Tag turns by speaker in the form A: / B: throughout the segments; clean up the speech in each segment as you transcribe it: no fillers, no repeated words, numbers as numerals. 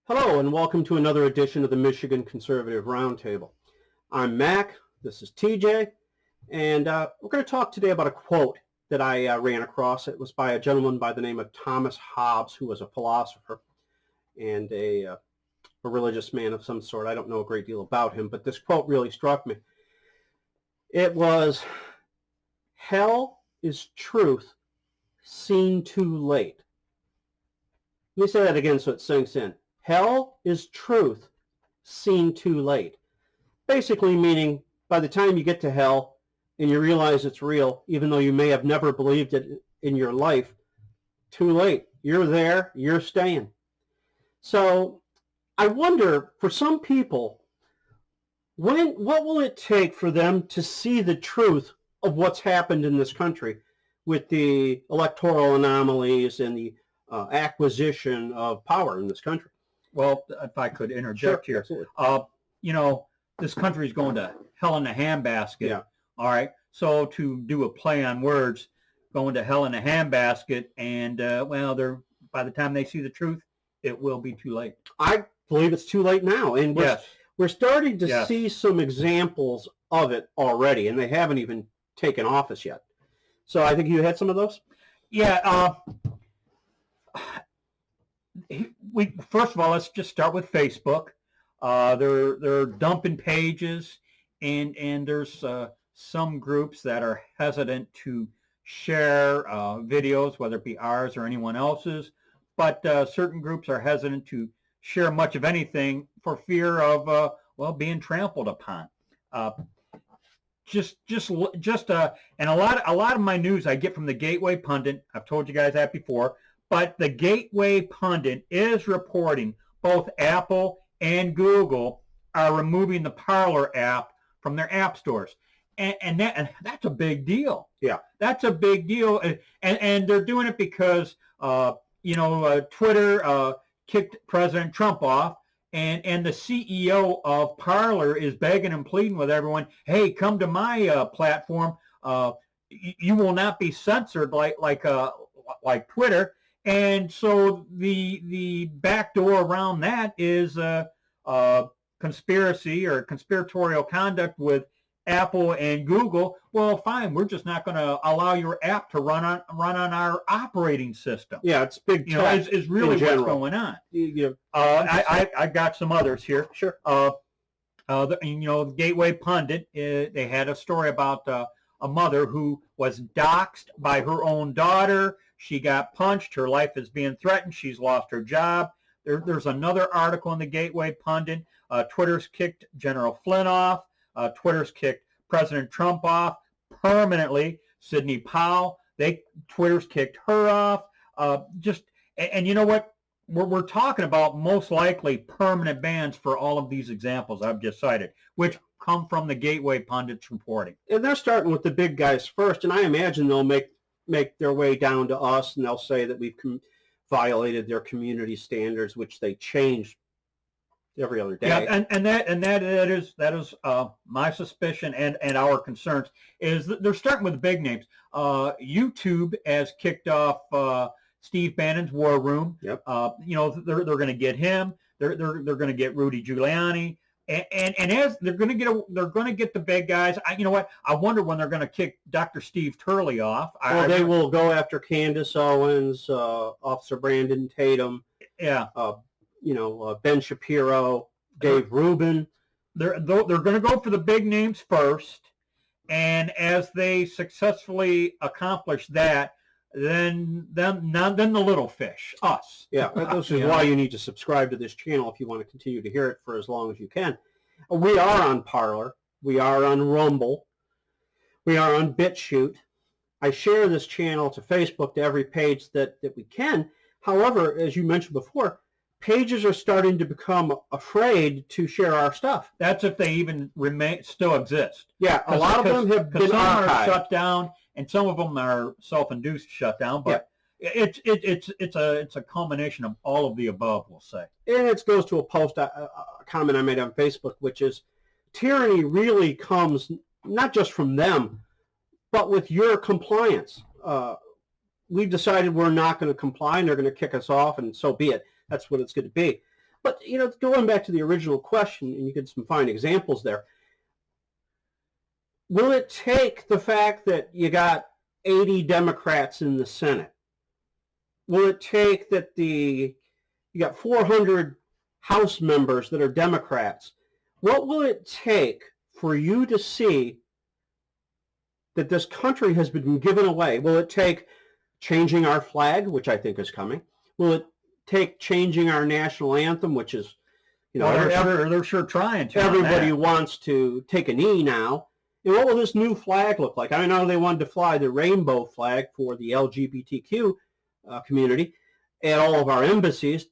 A: Hello and welcome to another edition of the Michigan Conservative Roundtable. I'm Mac, this is TJ, and we're going to talk today about a quote that I ran across. It was by a gentleman by the name of Thomas Hobbes, who was a philosopher and a religious man of some sort. I don't know a great deal about him, but this quote really struck me. It was, "Hell is truth seen too late." Let me say that again so it sinks in. Hell is truth seen too late. Basically meaning by the time you get to hell and you realize it's real, even though you may have never believed it in your life, too late. You're there, you're staying. So I wonder, for some people, what will it take for them to see the truth of what's happened in this country with the electoral anomalies and the acquisition of power in this country?
B: Well, if I could interject
A: Sure,
B: here, this country is going to hell in a handbasket.
A: Yeah.
B: All right. So to do a play on words, going to hell in a handbasket, and by the time they see the truth, it will be too late.
A: I believe it's too late now, and we're starting to see some examples of it already, and they haven't even taken office yet. So I think you had some of those.
B: Yeah. First of all, let's just start with Facebook. They're dumping pages, and there's some groups that are hesitant to share videos, whether it be ours or anyone else's. But certain groups are hesitant to share much of anything for fear of being trampled upon. And a lot of my news I get from the Gateway Pundit. I've told you guys that before. But the Gateway Pundit is reporting both Apple and Google are removing the Parler app from their app stores. And that's a big deal.
A: Yeah.
B: That's a big deal. And they're doing it because, Twitter kicked President Trump off. And the CEO of Parler is begging and pleading with everyone, hey, come to my platform. You will not be censored like Twitter. And so the back door around that is conspiracy or conspiratorial conduct with Apple and Google. Well, fine, we're just not going to allow your app to run on our operaing system.
A: Yeah, it's big.
B: Is really what's going on. I got some others here.
A: Sure.
B: The Gateway Pundit, they had a story about a mother who was doxxed by her own daughter. She got punched. Her life is being threatened. She's lost her job. There's another article in the Gateway Pundit. Twitter's kicked General Flynn off. Twitter's kicked President Trump off permanently. Sidney Powell, Twitter's kicked her off. And you know what? We're talking about most likely permanent bans for all of these examples I've just cited, which come from the Gateway Pundit's reporting.
A: And they're starting with the big guys first, and I imagine they'll make their way down to us, and they'll say that we've violated their community standards, which they change every other day.
B: Yeah, and that is my suspicion and our concerns is that they're starting with the big names. YouTube has kicked off Steve Bannon's War Room.
A: Yep.
B: They're going to get him. They're going to get Rudy Giuliani. And as they're going to get the big guys. You know what? I wonder when they're going to kick Dr. Steve Turley off.
A: They will go after Candace Owens, Officer Brandon Tatum.
B: Yeah.
A: Ben Shapiro, Dave Rubin.
B: They're going to go for the big names first, and as they successfully accomplish that, then the little fish, us.
A: Yeah, this is why you need to subscribe to this channel if you want to continue to hear it for as long as you can. We are on Parler. We are on Rumble. We are on BitChute. I share this channel to Facebook, to every page that we can. However, as you mentioned before, pages are starting to become afraid to share our stuff.
B: That's if they even still exist.
A: Yeah, a lot of them have been
B: archived. Are shut down, and some of them are self-induced shutdown. But it's a culmination of all of the above, we'll say.
A: And it goes to a comment I made on Facebook, which is tyranny really comes not just from them, but with your compliance. We've decided we're not going to comply, and they're going to kick us off, and so be it. That's what it's going to be. But, going back to the original question, and you get some fine examples there, will it take the fact that you got 80 Democrats in the Senate? Will it take that you got 400 House members that are Democrats? What will it take for you to see that this country has been given away? Will it take changing our flag, which I think is coming? Will it take changing our national anthem, which is,
B: they're sure trying to.
A: Everybody wants to take a knee now. And what will this new flag look like? I know they wanted to fly the rainbow flag for the LGBTQ community at all of our embassies.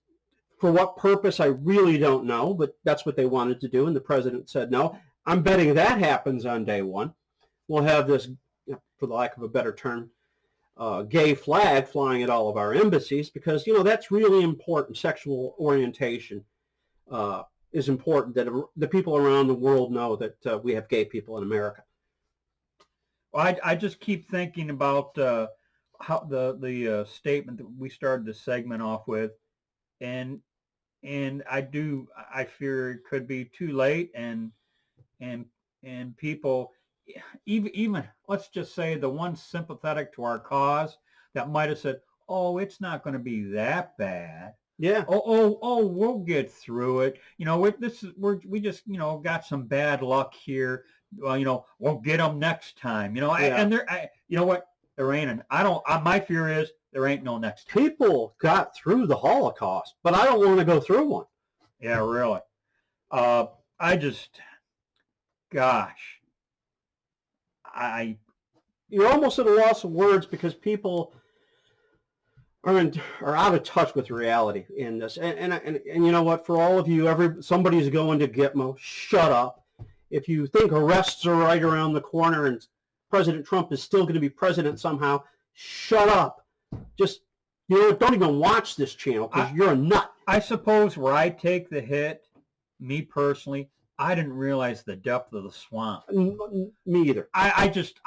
A: For what purpose, I really don't know, but that's what they wanted to do, and the president said no. I'm betting that happens on day one. We'll have this, for the lack of a better term, gay flag flying at all of our embassies, because, that's really important. Sexual orientation is important, that the people around the world know that we have gay people in America.
B: Well, I just keep thinking about how the statement that we started the segment off with, and I fear it could be too late, and people, even let's just say the one sympathetic to our cause that might have said, oh, it's not going to be that bad.
A: Yeah.
B: Oh, we'll get through it. We just got some bad luck here. Well, we'll get them next time.
A: Yeah.
B: And you know what? There ain't my fear is there ain't no next time.
A: People got through the Holocaust, but I don't want to go through one.
B: Yeah, really.
A: You're almost at a loss of words, because people are out of touch with reality in this. And you know what? For all of you, somebody's going to Gitmo. Shut up. If you think arrests are right around the corner and President Trump is still going to be president somehow, shut up. Just, don't even watch this channel, because you're a nut.
B: I suppose where I take the hit, me personally, I didn't realize the depth of the swamp.
A: Me either.
B: I just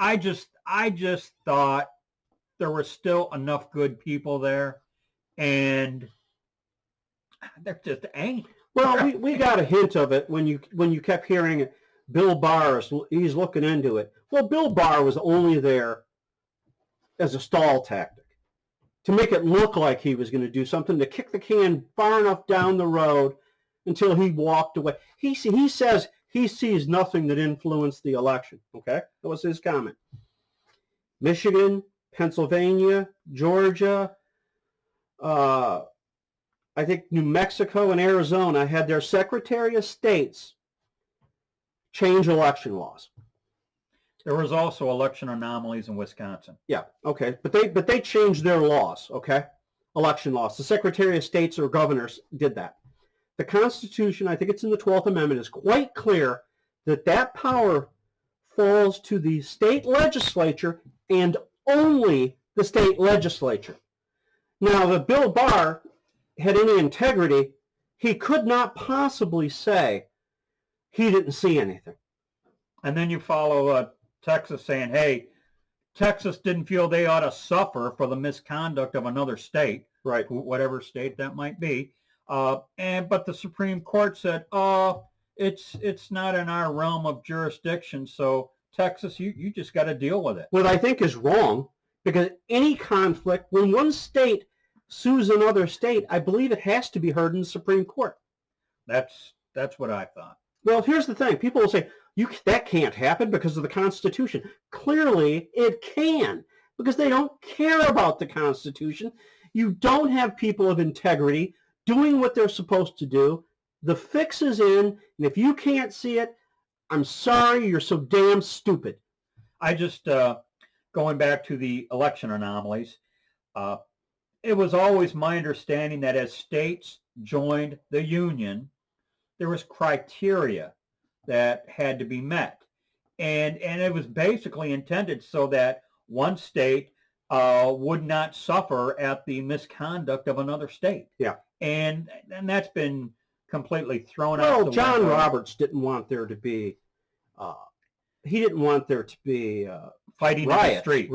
B: thought there were still enough good people there, and there just ain't.
A: Well, we got a hint of it when you kept hearing it. Bill Barr, he's looking into it. Well, Bill Barr was only there as a stall tactic, to make it look like he was going to do something, to kick the can far enough down the road until he walked away. He says he sees nothing that influenced the election. Okay? That was his comment. Michigan, Pennsylvania, Georgia, I think New Mexico and Arizona had their Secretary of States change election laws.
B: There was also election anomalies in Wisconsin.
A: Yeah, okay, but they changed their laws, okay? Election laws. The Secretary of States or governors did that. The Constitution, I think it's in the 12th Amendment, is quite clear that power falls to the state legislature and only the state legislature. Now, if Bill Barr had any integrity, he could not possibly say he didn't see anything.
B: And then you follow Texas saying, hey, Texas didn't feel they ought to suffer for the misconduct of another state,
A: right?
B: Whatever state that might be. But the Supreme Court said, it's not in our realm of jurisdiction, so Texas, you just got to deal with it.
A: What I think is wrong, because any conflict, when one state sues another state, I believe it has to be heard in the Supreme Court.
B: That's what I thought.
A: Well, here's the thing. People will say, that can't happen because of the Constitution. Clearly, it can, because they don't care about the Constitution. You don't have people of integrity doing what they're supposed to do. The fix is in, and if you can't see it, I'm sorry, you're so damn stupid.
B: I just, going back to the election anomalies, it was always my understanding that as states joined the Union, there was criteria that had to be met. And it was basically intended so that one state would not suffer at the misconduct of another state.
A: Yeah.
B: And that's been completely thrown out.
A: Well, John Roberts didn't want there to be,
B: fighting
A: riots,
B: in the street.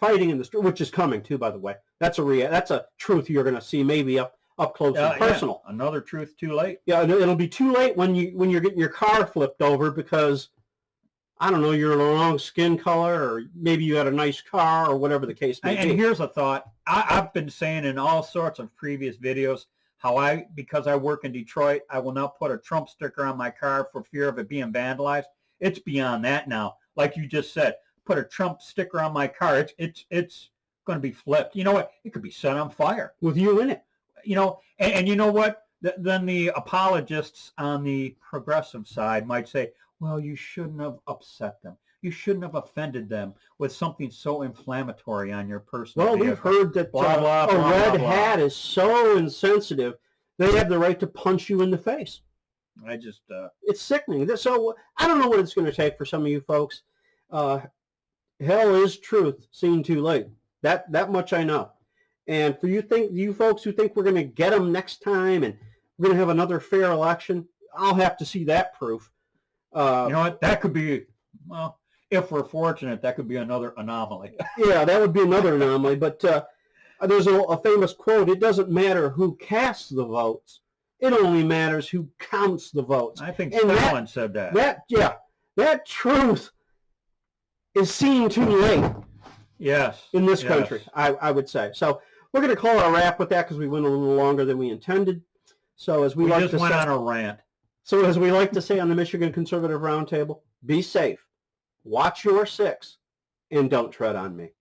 A: Fighting in the street, which is coming too, by the way. That's a truth you're going to see maybe up up close and personal.
B: Yeah. Another truth too late.
A: Yeah, it'll be too late when you're getting your car flipped over because, I don't know, you're the wrong skin color, or maybe you had a nice car, or whatever the case may be.
B: And here's a thought. I've been saying in all sorts of previous videos how because I work in Detroit, I will not put a Trump sticker on my car for fear of it being vandalized. It's beyond that now. Like you just said, put a Trump sticker on my car. It's going to be flipped. You know what? It could be set on fire
A: with you in it.
B: You know, and you know what? Then the apologists on the progressive side might say, well, you shouldn't have upset them. You shouldn't have offended them with something so inflammatory on your personal
A: vehicle. We've heard that a red hat is so insensitive, they have the right to punch you in the face. It's sickening. So I don't know what it's going to take for some of you folks. Hell is truth seen too late. That much I know. And for you folks who think we're going to get them next time and we're going to have another fair election, I'll have to see that proof.
B: You know what? That could be, well, if we're fortunate, that could be another anomaly.
A: Yeah, that would be another anomaly. But there's a famous quote: "It doesn't matter who casts the votes; it only matters who counts the votes."
B: I think Stalin said that.
A: That truth is seen too late.
B: Yes.
A: In this country, I would say. So we're going to call it a wrap with that because we went a little longer than we intended. So as we like
B: just went on a rant.
A: So as we like to say on the Michigan Conservative Roundtable, be safe, watch your six, and don't tread on me.